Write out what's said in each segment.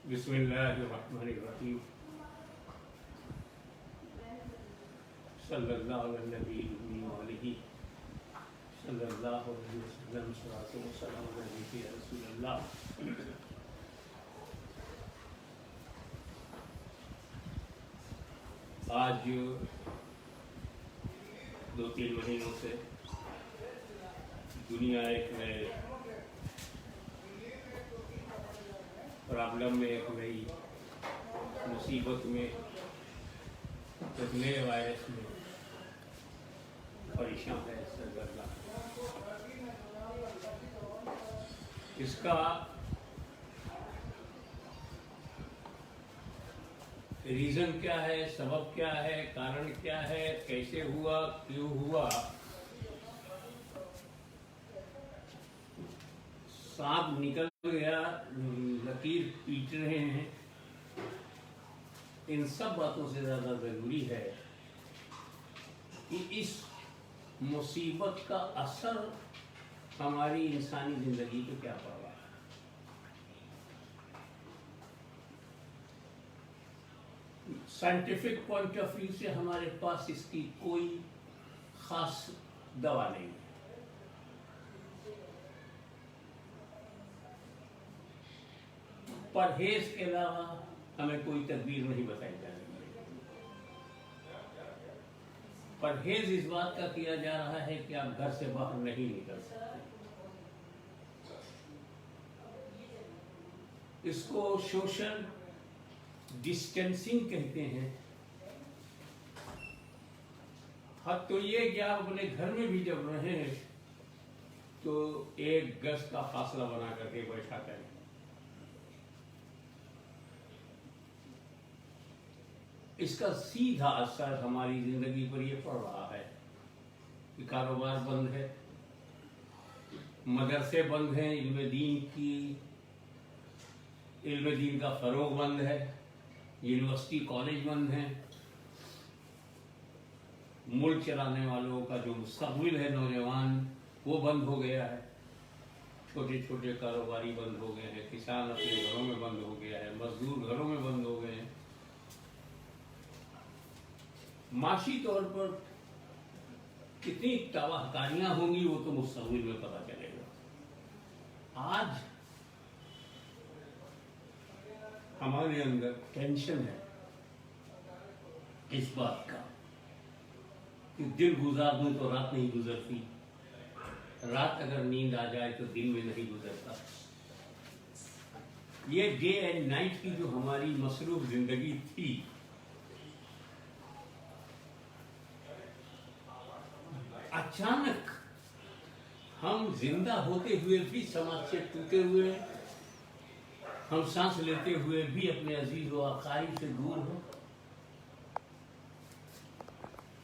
بسم اللہ الرحمن الرحیم صلی اللہ علیہ نبی علیہ صلی اللہ علیہ وسلم صلاۃ و سلام علیہ یا رسول اللہ۔ آج 2-3 مہینوں سے دنیا ایک نئے پرابلم میں، ایک نئی مصیبت میں، ایک نئے وائرس میں پریشان ہے سرگردہ۔ اس کا ریزن کیا ہے، سبب کیا ہے، کارن کیا ہے، کیسے ہوا، کیوں ہوا، سانپ نکل گیا، لکیر پیٹ رہے ہیں، ان سب باتوں سے زیادہ ضروری ہے کہ اس مصیبت کا اثر ہماری انسانی زندگی پہ کیا پڑ رہا ہے۔ سائنٹیفک پوائنٹ آف ویو سے ہمارے پاس اس کی کوئی خاص دوا نہیں ہے۔ پرہیز کے علاوہ ہمیں کوئی تدبیر نہیں بتائی جا رہی ہے۔ پرہیز اس بات کا کیا جا رہا ہے کہ آپ گھر سے باہر نہیں نکل سکتے۔ اس کو سوشل ڈسٹینسنگ کہتے ہیں۔ حد تو یہ کہ آپ اپنے گھر میں بھی جب رہیں تو 1 گز کا فاصلہ بنا کر کے بیٹھا کریں۔ اس کا سیدھا اثر ہماری زندگی پر یہ پڑ رہا ہے کہ کاروبار بند ہے، مدرسے بند ہیں، علم دین کا فروغ بند ہے، یونیورسٹی کالج بند ہیں، ملک چلانے والوں کا جو مستقبل ہے نوجوان وہ بند ہو گیا ہے، چھوٹے چھوٹے کاروباری بند ہو گئے ہیں، کسان اپنے گھروں میں بند ہو گیا ہے، مزدور گھروں میں بند ہو گئے ہیں۔ معاشی طور پر کتنی تباہ کاریاں ہوں گی وہ تو مستقبل میں پتہ چلے گا۔ آج ہمارے اندر ٹینشن ہے اس بات کا کہ دن گزار دوں تو رات نہیں گزرتی، رات اگر نیند آ جائے تو دن میں نہیں گزرتا۔ یہ ڈے اینڈ نائٹ کی جو ہماری مصروف زندگی تھی، اچانک ہم زندہ ہوتے ہوئے بھی سماج سے ٹوٹے ہوئے ہیں، ہم سانس لیتے ہوئے بھی اپنے عزیز و اقارب سے دور ہیں۔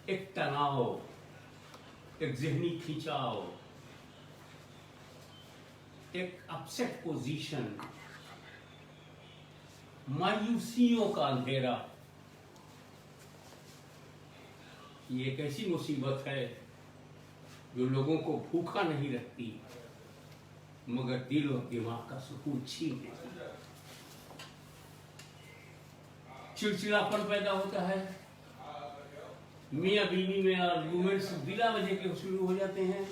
ایک تناؤ، ایک ذہنی کھنچاؤ، ایک اپسیٹ پوزیشن، مایوسیوں کا اندھیرا، یہ ایک ایسی مصیبت ہے جو لوگوں کو بھوکا نہیں رکھتی مگر دل اور دماغ کا سکون چھین لیتی ہے۔ چڑچڑاپن پیدا ہوتا ہے، میاں بیوی میں آرگومنٹس بلا وجہ کے شروع ہو جاتے ہیں،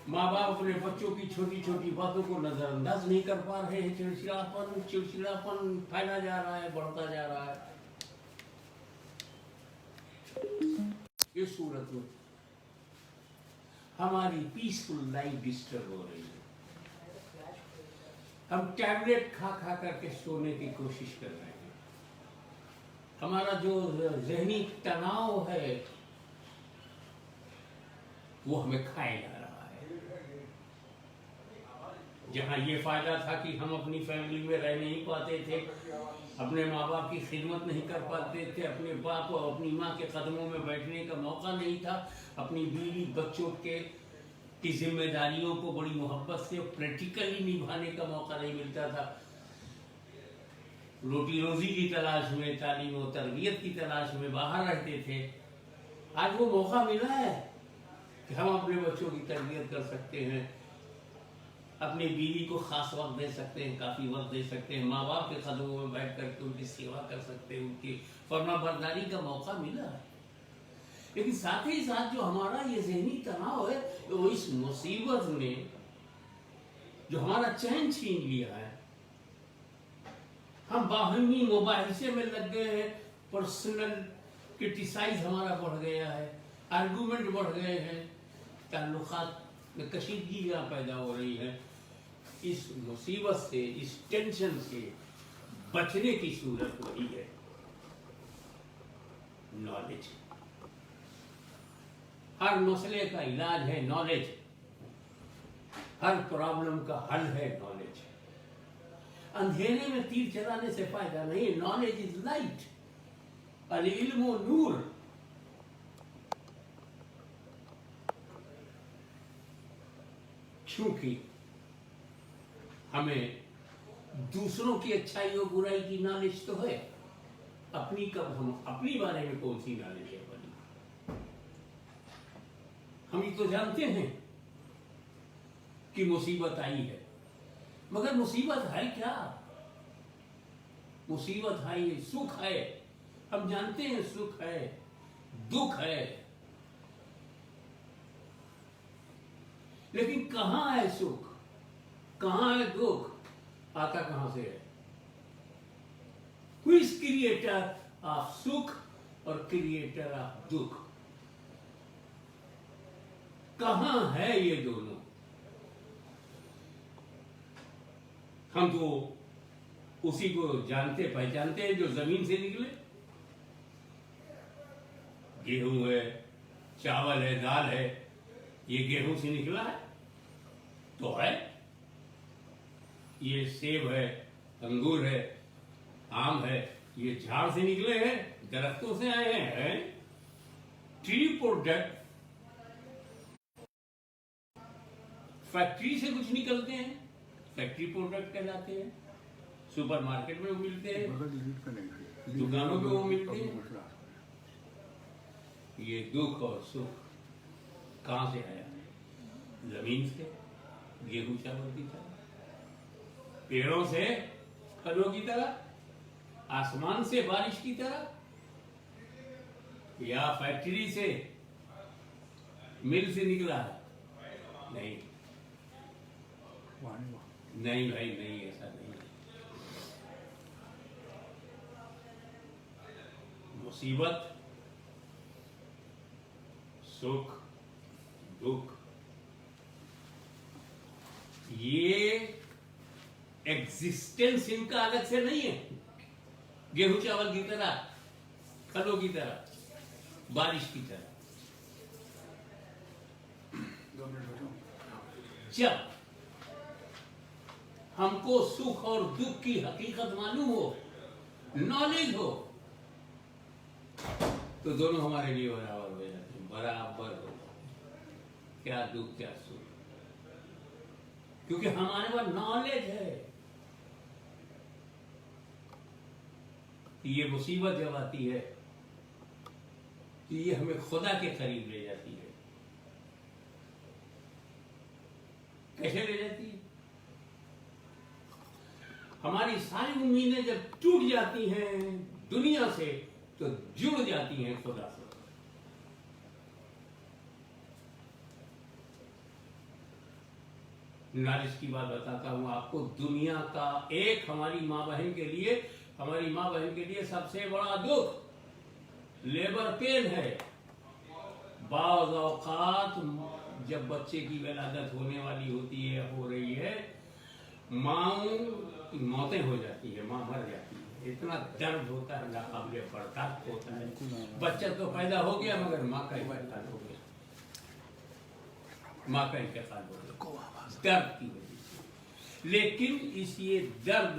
ماں باپ اپنے بچوں کی چھوٹی چھوٹی باتوں کو نظر انداز نہیں کر پا رہے ہیں، چڑچڑاپن پھیلا جا رہا ہے، بڑھتا جا رہا ہے۔ اس صورت میں ہماری پیسفل لائف ڈسٹرب ہو رہی ہے۔ ہم ٹیبلٹ کھا کھا کر کے سونے کی کوشش کر رہے ہیں، ہمارا جو ذہنی تناؤ ہے وہ ہمیں کھائے جا رہا ہے۔ جہاں یہ فائدہ تھا کہ ہم اپنی فیملی میں رہ نہیں پاتے تھے، اپنے ماں باپ کی خدمت نہیں کر پاتے تھے، اپنے باپ اور اپنی ماں کے قدموں میں بیٹھنے کا موقع نہیں تھا، اپنی بیوی بچوں کی ذمہ داریوں کو بڑی محبت سے پریکٹیکلی نبھانے کا موقع نہیں ملتا تھا، روٹی روزی کی تلاش میں، تعلیم و تربیت کی تلاش میں باہر رہتے تھے۔ آج وہ موقع ملا ہے کہ ہم اپنے بچوں کی تربیت کر سکتے ہیں، अपने बीवी को खास वक्त दे सकते हैं, काफ़ी वक्त दे सकते हैं, माँ बाप के कदमों में बैठ करके उनकी सेवा कर सकते हैं, उनकी फरमाबरदारी का मौका मिला है। लेकिन साथ ही साथ जो हमारा ये ज़हनी तनाव है, वो इस मुसीबत ने जो हमारा चैन छीन लिया है। हम बाहमी मुबाहिसे में लग गए हैं, पर्सनल क्रिटिसाइज हमारा बढ़ गया है, आर्गूमेंट बढ़ गए हैं, ताल्लुकात में कशीदगी यहाँ पैदा हो रही है। इस मुसीबत से, इस टेंशन से बचने की सूरत वही है नॉलेज। हर मसले का इलाज है नॉलेज, हर प्रॉब्लम का हल है नॉलेज। अंधेरे में तीर चलाने से फायदा नहीं, नॉलेज इज लाइट, अल इल्मु नूर। क्योंकि हमें दूसरों की अच्छाई और बुराई की नॉलेज तो है, अपनी कब हम अपनी बारे में कौन सी नॉलेज है बनी। हम ये तो जानते हैं कि मुसीबत आई है, मगर मुसीबत है क्या? मुसीबत है, ये सुख है, हम जानते हैं सुख है, दुख है, लेकिन कहां है सुख, कहां है दुख, आता कहां से है? Who is creator of सुख और क्रिएटर ऑफ दुख? कहां है ये दोनों? हम तो उसी को जानते पहचानते हैं जो जमीन से निकले। गेहूं है, चावल है, दाल है, ये गेहूं से निकला है तो है। ये सेब है, अंगूर है, आम है, ये झाड़ से निकले हैं, दरख्तों से आए हैं। ट्री प्रोडक्ट फैक्ट्री से कुछ निकलते हैं, फैक्ट्री प्रोडक्ट कहलाते हैं। सुपरमार्केट में वो मिलते हैं, दुकानों में वो मिलते हैं। ये दुख और सुख कहां से आया? जमीन से, गेहूं चावल की तरह, पेड़ों से फलों की तरह, आसमान से बारिश की तरह, या फैक्ट्री से, मिल से निकला है? नहीं नहीं भाई, नहीं, ऐसा नहीं। मुसीबत, सुख, दुख, ये एग्जिस्टेंस इनका अलग से नहीं है। गेहूं चावल की तरह, फलों की तरह, बारिश की तरह। जब हमको सुख और दुख की हकीकत मालूम हो, नॉलेज हो, तो दोनों हमारे लिए बराबर हो जाते हैं, बराबर हो। क्या दुख क्या सुख, क्योंकि हमारे पास नॉलेज है। ये मुसीबत जब आती है तो ये हमें खुदा के करीब ले जाती है। कैसे ले जाती है? हमारी सारी उम्मीदें जब टूट जाती हैं दुनिया से, तो जुड़ जाती हैं खुदा से। नॉलेज की बात बताता हूं आपको। दुनिया का एक हमारी माँ बहन के लिए सबसे बड़ा दुख लेबर पेन है। बाज़ औक़ात जब बच्चे की विलादत होने वाली होती है, हो रही है, माँओं की मौतें हो जाती है, माँ मर जाती है। इतना दर्द होता है, नाकाबिले बर्दाश्त होता है। बच्चा तो पैदा हो गया, मगर माँ का इंतकाल हो गया, माँ का इंतकाल हो गया दर्द की वजह से। लेकिन इस ये दर्द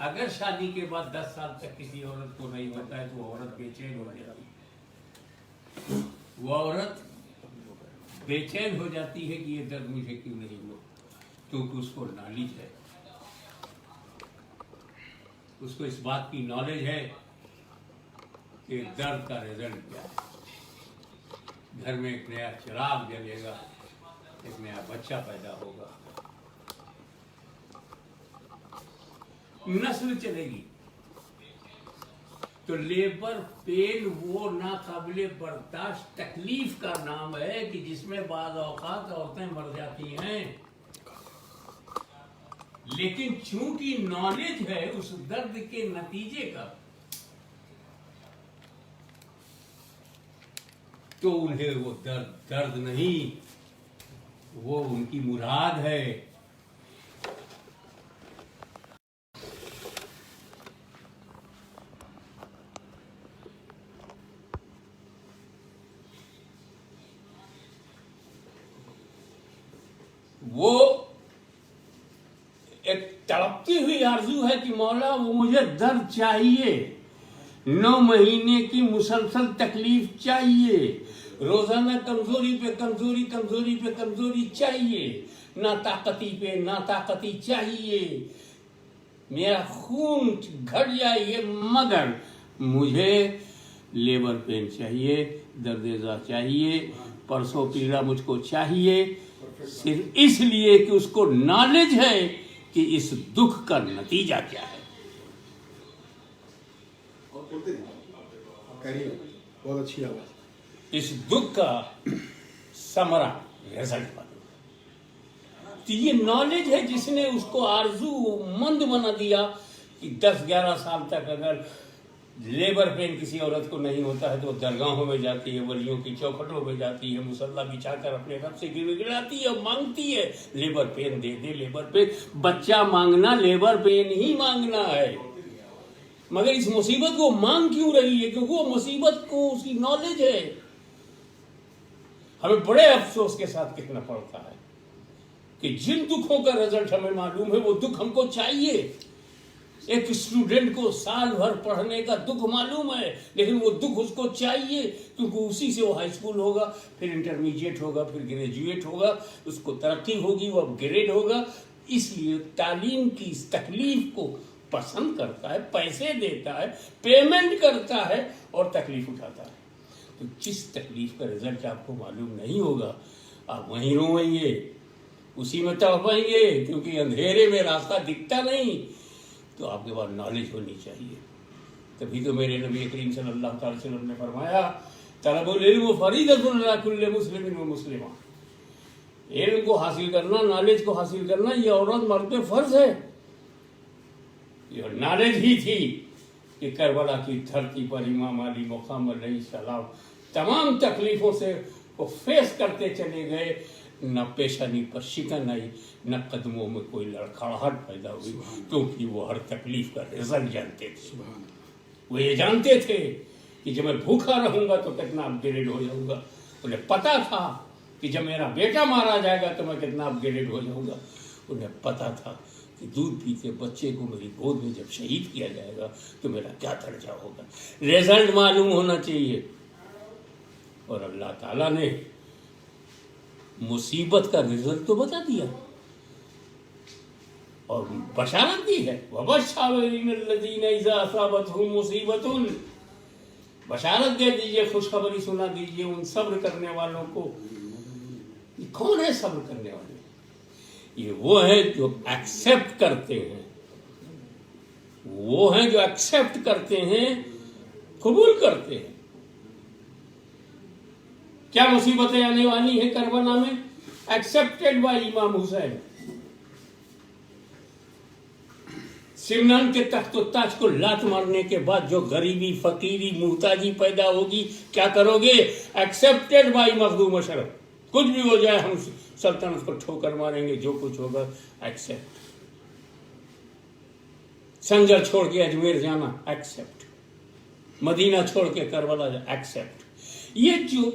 अगर शादी के बाद 10 साल तक किसी औरत को नहीं होता है, तो वो औरत बेचैन हो जाती है। वो औरत बेचैन हो जाती है कि ये दर्द मुझे क्यों नहीं हुआ, क्योंकि उसको नॉलेज है, उसको इस बात की नॉलेज है कि दर्द का रिजल्ट क्या है। घर में एक नया चिराग जलेगा, एक नया बच्चा पैदा होगा, नस्ल चलेगी। तो लेबर पेन वो नाकाबिले बर्दाश्त तकलीफ का नाम है कि जिसमें बाज़ औक़ात औरतें मर जाती हैं, लेकिन चूंकि नॉलेज है उस दर्द के नतीजे का, तो उन्हें वो दर्द नहीं, वो उनकी मुराद है। वो एक तड़पती हुई आरज़ू है कि मौला वो मुझे दर्द चाहिए, 9 महीने की मुसलसल तकलीफ चाहिए, रोजाना कमजोरी पे कमजोरी, कमजोरी पे कमजोरी चाहिए, नाताकती पे नाताकती चाहिए, मेरा खून घट जाइए, मगर मुझे लेबर पेन चाहिए, दर्द चाहिए, परसों पीड़ा मुझको चाहिए, सिर्फ इसलिए कि उसको नॉलेज है कि इस दुख का नतीजा क्या है। बहुत अच्छी आवाज। इस दुख का समरा रिजल्ट मालूम। तो ये नॉलेज है जिसने उसको आरजू मंद बना दिया कि 10-11 साल तक अगर लेबर पेन किसी औरत को नहीं होता है तो दरगाहों में जाती है, वलियों की चौखटों में जाती है, मुसल्ला बिछाकर अपने रब से गिड़गिड़ाती है, मांगती है लेबर पेन दे दे, लेबर पेन। बच्चा मांगना लेबर पेन ही मांगना है, मगर इस मुसीबत को मांग क्यों रही है? क्योंकि वो मुसीबत को उसकी नॉलेज है। हमें बड़े अफसोस के साथ कहना पड़ता है कि जिन दुखों का रिजल्ट हमें मालूम है वो दुख हमको चाहिए। एक स्टूडेंट को साल भर पढ़ने का दुख मालूम है, लेकिन वो दुख उसको चाहिए क्योंकि उसी से वो हाई स्कूल होगा, फिर इंटरमीडिएट होगा, फिर ग्रेजुएट होगा, उसको तरक्की होगी, वो अपग्रेड होगा। इसलिए तालीम की इस तकलीफ को पसंद करता है, पैसे देता है, पेमेंट करता है और तकलीफ उठाता है। तो जिस तकलीफ का रिजल्ट आपको मालूम नहीं होगा, आप वहीं रोएंगे, उसी में तड़पेंगे, क्योंकि अंधेरे में रास्ता दिखता नहीं। तो आपके पास नॉलेज होनी चाहिए। तभी तो मेरे नबी करीम सल्लल्लाहु अलैहि वसल्लम ने फरमाया, तलबुल इल्म फरीदतुन अला कुल्लि मुस्लिमिन व मुस्लिमा। इल्म को हासिल करना, नॉलेज को हासिल करना, ये औरत मर्द पे फर्ज है। ये नॉलेज ही थी कि करबला की धरती पर इमाम अली मुक़ाम अलैहिस्सलाम तमाम तकलीफों से वो फेस करते चले गए। न पेशानी पर शिकन आई, न कदमों में कोई लड़खड़ाहट पैदा हुई, क्योंकि वो हर तकलीफ का रिजल्ट जानते थे। वो ये जानते थे कि जब मैं भूखा रहूंगा तो कितना अपग्रेड हो जाऊंगा। उन्हें पता था कि जब मेरा बेटा मारा जाएगा तो मैं कितना अपग्रेड हो जाऊंगा। उन्हें पता था कि दूध पीते बच्चे को मेरी गोद में जब शहीद किया जाएगा तो मेरा क्या दर्जा होगा। रिजल्ट मालूम होना चाहिए। और अल्लाह ताला ने मुसीबत का रिजल्ट तो बता दिया और बशारत दी है, वबश्शिरिल्लज़ीना इज़ा असाबतहुम मुसीबतुन, बशारत दे दीजिए, खुशखबरी सुना दीजिए उन सब्र करने वालों को। ये कौन है सब्र करने वाले? ये वो है जो एक्सेप्ट करते हैं, वो हैं जो एक्सेप्ट करते हैं, कबूल करते हैं। क्या मुसीबतें आने वाली है करबला में? एक्सेप्टेड बाय इमाम हुसैन। सिमनान के तख्त ताज को लात मारने के बाद जो गरीबी, फकीरी, मुहताजी पैदा होगी, क्या करोगे? Accepted by Makhdoom Ashraf. कुछ भी हो जाए हम सल्तनत को ठोकर मारेंगे, जो कुछ होगा एक्सेप्ट। संजर छोड़ के अजमेर जाना, एक्सेप्ट। मदीना छोड़ के करबला जाना, एक्सेप्ट। ये जो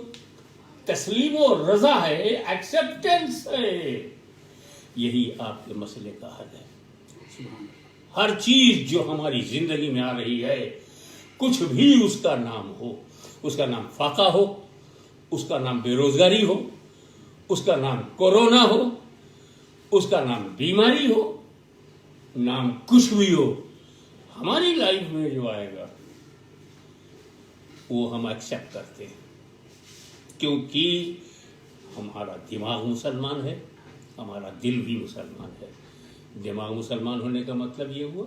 तस्लीम और रजा है, एक्सेप्टेंस है, यही आपके मसले का हल है। हर चीज जो हमारी जिंदगी में आ रही है, कुछ भी उसका नाम हो, उसका नाम फाका हो, उसका नाम बेरोजगारी हो, उसका नाम कोरोना हो, उसका नाम बीमारी हो, नाम कुछ भी हो, हमारी लाइफ में जो आएगा वो हम एक्सेप्ट करते हैं, क्योंकि हमारा दिमाग मुसलमान है, हमारा दिल भी मुसलमान है। दिमाग मुसलमान होने का मतलब ये हुआ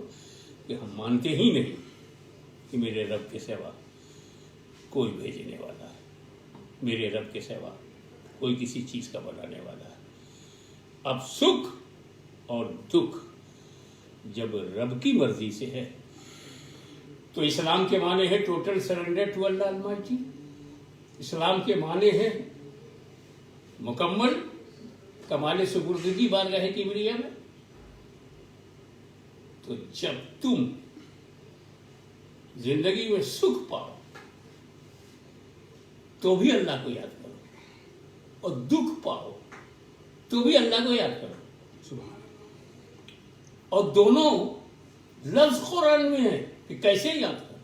کہ ہم مانتے ہی نہیں کہ میرے رب کے سوا کوئی بھیجنے والا ہے، میرے رب کے سوا کوئی کسی چیز کا بنانے والا ہے۔ اب سکھ اور دکھ جب رب کی مرضی سے ہے تو اسلام کے معنی ہے ٹوٹل سرنڈر ٹو اللہ المائٹی، اسلام کے معنی ہے مکمل کمال سپردگی بارگاہ کبریہ میں۔ تو جب تم زندگی میں سکھ پاؤ تو بھی اللہ کو یاد کرو، اور دکھ پاؤ تو بھی اللہ کو یاد کرو۔ اور دونوں لفظ قرآن میں ہے کہ کیسے یاد کرو۔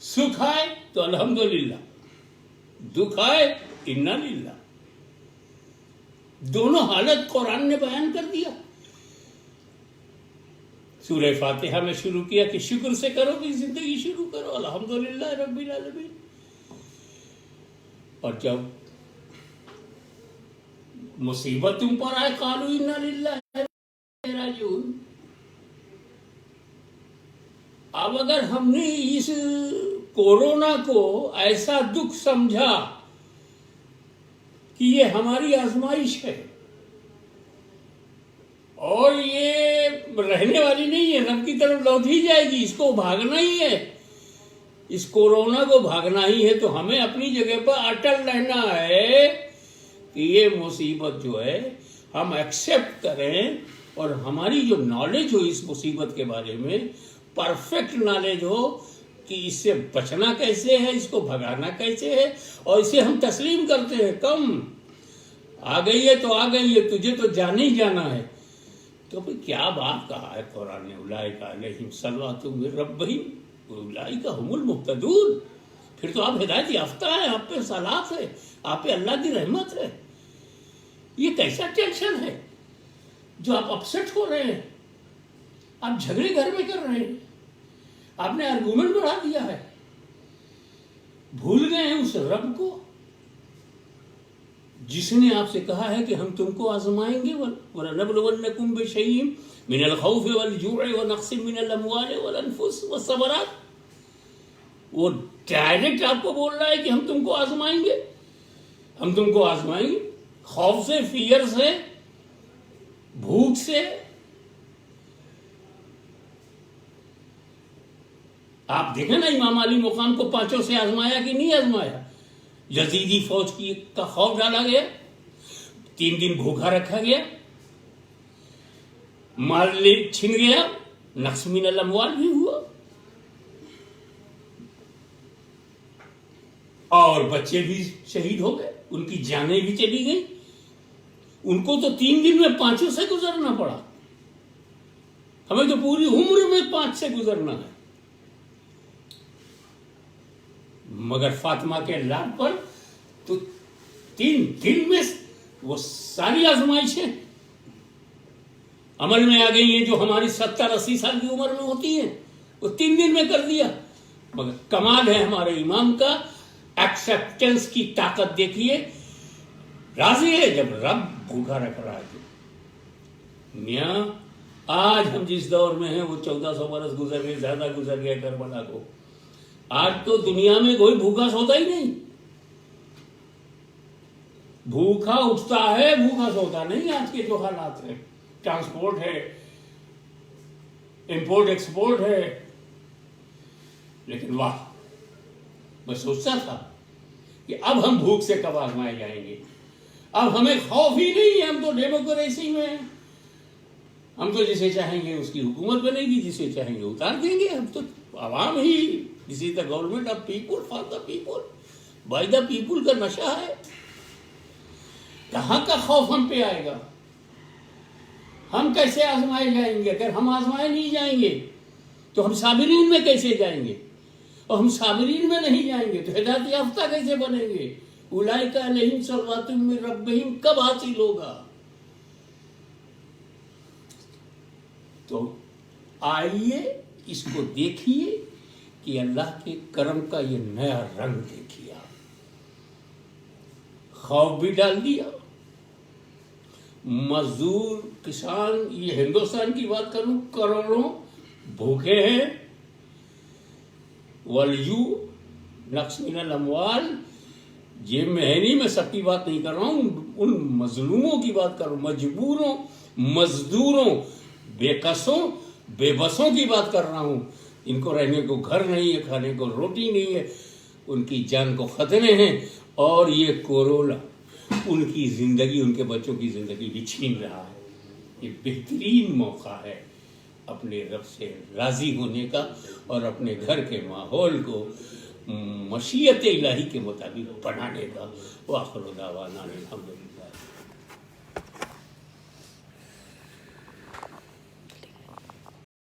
سکھ آئے تو الحمدللہ، دکھ آئے انا للہ، دونوں حالت قرآن نے بیان کر دیا۔ سورہ فاتحہ میں شروع کیا کہ شکر سے کرو کہ زندگی شروع کرو، الحمدللہ رب العالمین۔ اور جب مصیبت تم پر آئے قالوا انا للہ راجعون۔ اب اگر ہم نے اس کورونا کو ایسا دکھ سمجھا کہ یہ ہماری آزمائش ہے اور یہ رہنے والی نہیں ہے، رب کی طرف لوٹ ہی جائے گی، اس کو بھاگنا ہی ہے، اس کورونا کو بھاگنا ہی ہے، تو ہمیں اپنی جگہ پر اٹل رہنا ہے کہ یہ مصیبت جو ہے ہم ایکسیپٹ کریں، اور ہماری جو نالج ہو اس مصیبت کے بارے میں پرفیکٹ نالج ہو کہ اس سے بچنا کیسے ہے، اس کو بھگانا کیسے ہے، اور اسے ہم تسلیم کرتے ہیں کم آ گئی ہے تو آ گئی ہے، تجھے تو جانا ہی جانا ہے۔ تو پھر کیا بات کہا ہے قرآن نے، اولئک علیہم صلوات من ربہم اولئک ھم المہتدون۔ پھر تو آپ ہدایت یافتہ ہیں، آپ پہ صلاح ہے، آپ پہ اللہ کی رحمت ہے۔ یہ کیسا ٹینشن ہے جو آپ اپسٹ ہو رہے ہیں، آپ جھگڑے گھر میں کر رہے ہیں، آپ نے آرگومنٹ بڑھا دیا ہے، بھول گئے ہیں اس رب کو جس نے آپ سے کہا ہے کہ ہم تم کو آزمائیں گے، وَلَنَبْلُوَنَّكُمْ بِشَيْءٍ مِنَ الْخَوْفِ وَالْجُوعِ وَنَقْصٍ مِنَ الْأَمْوَالِ وَالْأَنفُسِ وَالثَّمَرَاتِ۔ وہ ڈائریکٹ آپ کو بول رہا ہے کہ ہم تم کو آزمائیں گے، ہم تم کو آزمائیں گے، خوف سے، فیئر سے، بھوک سے۔ آپ دیکھیں نا امام علی مقام کو 5 سے آزمایا کہ نہیں آزمایا؟ یزیدی فوج کا خوف ڈالا گیا، 3 دن بھوکا رکھا گیا، مال چھن گیا، نقص من الاموال بھی ہوا، اور بچے بھی شہید ہو گئے، ان کی جانیں بھی چلی گئی۔ ان کو تو 3 دن میں 5 سے گزرنا پڑا، ہمیں تو پوری عمر میں 5 سے گزرنا ہے۔ مگر فاطمہ کے لال پر تو 3 دن میں وہ ساری آزمائشیں عمل میں آ گئی ہیں جو ہماری 70-80 سال کی عمر میں ہوتی ہیں، وہ 3 دن میں کر دیا۔ مگر کمال ہے ہمارے امام کا، ایکسیپٹنس کی طاقت دیکھیے، راضی ہے جب رب بھوکا رکھ رہا ہے۔ میاں آج ہم جس دور میں ہیں وہ 1400 برس گزر گئے، زیادہ گزر گئے کربلا کو۔ آج تو دنیا میں کوئی بھوکا سوتا ہی نہیں، بھوکا اٹھتا ہے، بھوکا سوتا نہیں۔ آج کے جو حالات ہیں، ٹرانسپورٹ ہے، امپورٹ ایکسپورٹ ہے، لیکن واہ، میں سوچتا تھا کہ اب ہم بھوک سے کب آزمائے جائیں گے۔ اب ہمیں خوف ہی نہیں ہے، ہم تو ڈیموکریسی میں ہیں، ہم تو جسے چاہیں گے اس کی حکومت بنے گی، جسے چاہیں گے اتار دیں گے۔ ہم تو عوام ہی، this is the government of people for the people, by the people کا نشہ ہے۔ کہاں کا خوف ہم پہ آئے گا؟ ہم کیسے آزمائے جائیں گے؟ اگر ہم آزمائے نہیں جائیں گے تو ہم صابرین میں کیسے جائیں گے؟ اور ہم صابرین میں نہیں جائیں گے تو ہدایت یافتہ کیسے بنیں گے؟ اولئک علیہم صلوات من ربہم کب حاصل ہوگا؟ تو آئیے اس کو دیکھیے کہ اللہ کے کرم کا یہ نیا رنگ دیکھیے آپ۔ خوف بھی ڈال دیا، مزدور، کسان، یہ ہندوستان کی بات کروں، کروڑوں भूखे हैं, वलजू नक्स मिनल अमवाल, जेब में है नहीं, मैं सबकी बात नहीं कर रहा हूँ, उन मजलूमों की बात कर रहा हूँ, मजबूरों, मजदूरों, बेकसों, बेबसों की बात कर रहा हूँ। इनको रहने को घर नहीं है, खाने को रोटी नहीं है, उनकी जान को खतरे हैं, और ये कोरोना उनकी जिंदगी, उनके बच्चों की जिंदगी भी छीन रहा है। ये बेहतरीन मौका है अपने रब से राजी होने का और अपने घर के माहौल को मशीयत इलाही के मुताबिक बनाने का। वाखिर दावाना अल्हम्दुलिल्लाह।